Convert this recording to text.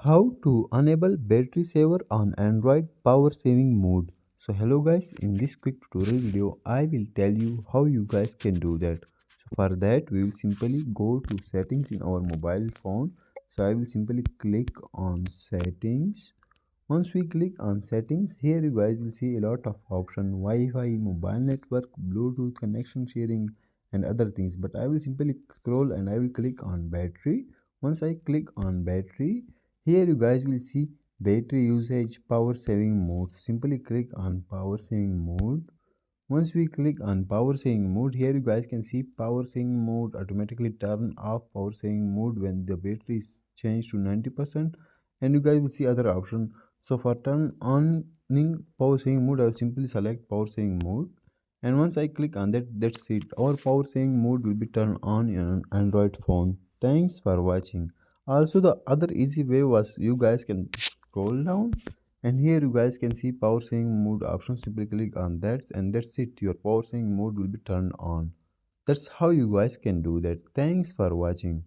How to enable battery saver on Android power saving mode. So hello guys, in this quick tutorial video I will tell you how you guys can do that. So for that we will simply go to settings in our mobile phone. So I will simply click on settings. Once we click on settings, here you guys will see a lot of options: Wi-Fi, mobile network, Bluetooth connection sharing and other things. But I will simply scroll and I will click on battery. Once I click on battery, here you guys will see battery usage power saving mode. Simply click on power saving mode. Once we click on power saving mode, here you guys can see power saving mode automatically turn off power saving mode when the battery is changed to 90%, and you guys will see other option. So for turn on power saving mode, I will simply select power saving mode, and once I click on that, that's it. Our power saving mode will be turned on in an Android phone. Thanks for watching. Also, the other easy way was you guys can scroll down and here you guys can see power saving mode option. Simply click on that and that's it. Your power saving mode will be turned on. That's how you guys can do that. Thanks for watching.